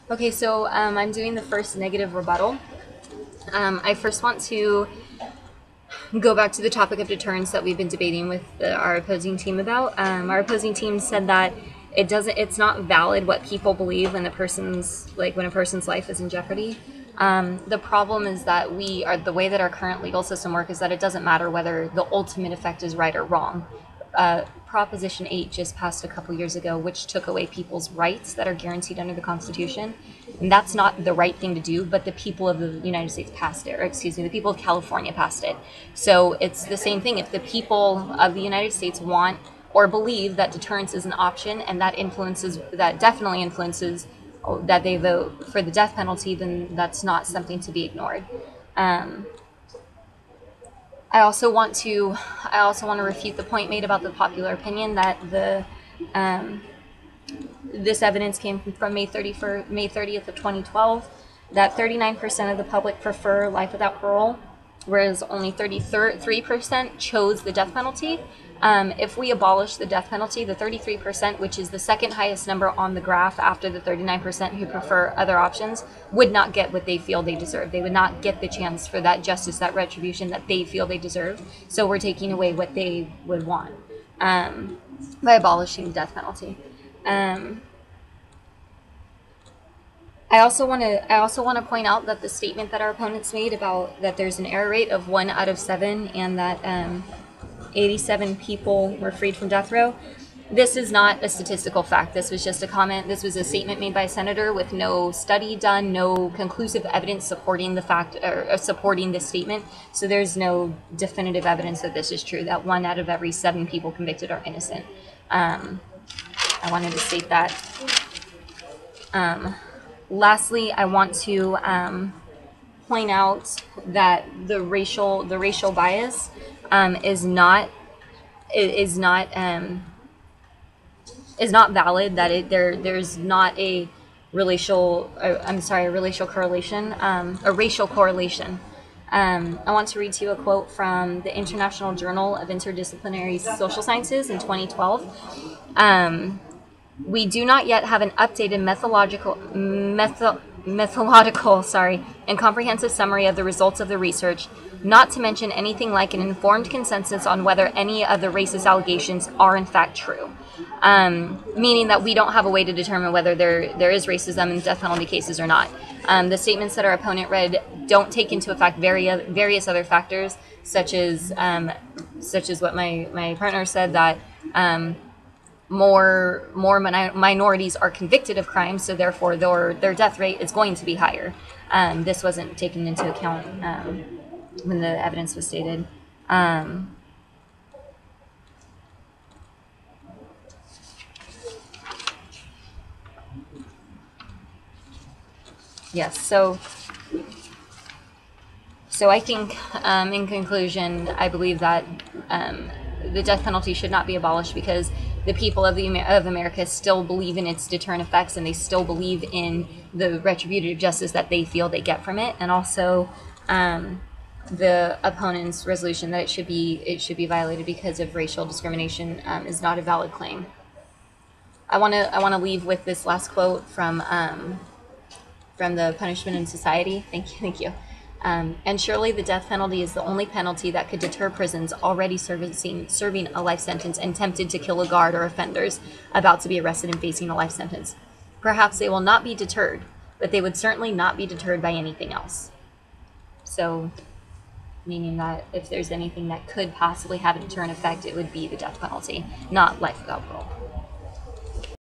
Okay, so I'm doing the first negative rebuttal. I first want to go back to the topic of deterrence that we've been debating with our opposing team about. Our opposing team said that it's not valid what people believe when when a person's life is in jeopardy. The problem is that the way that our current legal system works is that it doesn't matter whether the ultimate effect is right or wrong. Proposition 8 just passed a couple years ago, which took away people's rights that are guaranteed under the Constitution. And that's not the right thing to do, but the people of the United States passed it, or excuse me, the people of California passed it. So it's the same thing. If the people of the United States want or believe that deterrence is an option, and that definitely influences that they vote for the death penalty, then that's not something to be ignored. I also want to refute the point made about the popular opinion that this evidence came from May 30th of 2012, that 39% of the public prefer life without parole, whereas only 33% chose the death penalty. If we abolish the death penalty, the 33%, which is the second highest number on the graph after the 39% who prefer other options, would not get what they feel they deserve. They would not get the chance for that justice, that retribution that they feel they deserve. So we're taking away what they would want by abolishing the death penalty. I also want to point out that the statement that our opponents made about that there's an error rate of 1 out of 7 and that 87 people were freed from death row. This is not a statistical fact. This was just a comment. This was a statement made by a senator with no study done, no conclusive evidence supporting the fact or supporting this statement. So there's no definitive evidence that this is true, that 1 out of every 7 people convicted are innocent. I wanted to state that. Lastly, I want to point out that the racial bias is not valid. That there's not a racial correlation. I want to read to you a quote from the International Journal of Interdisciplinary Social Sciences in 2012. We do not yet have an updated methodological and comprehensive summary of the results of the research, not to mention anything like an informed consensus on whether any of the racist allegations are in fact true. Meaning that we don't have a way to determine whether there is racism in death penalty cases or not. The statements that our opponent read don't take into account various other factors, such as what my partner said, that more minorities are convicted of crimes, so therefore their death rate is going to be higher. This wasn't taken into account when the evidence was stated. Yes, so I think, in conclusion, I believe that the death penalty should not be abolished because the people of America still believe in its deterrent effects, and they still believe in the retributive justice that they feel they get from it, and also the opponent's resolution that it should be violated because of racial discrimination is not a valid claim. I want to leave with this last quote from the Punishment in Society. Thank you. And surely the death penalty is the only penalty that could deter prisons already serving a life sentence and tempted to kill a guard or offenders about to be arrested and facing a life sentence. Perhaps they will not be deterred, but they would certainly not be deterred by anything else. So, meaning that if there's anything that could possibly have a deterrent effect, it would be the death penalty, not life without parole.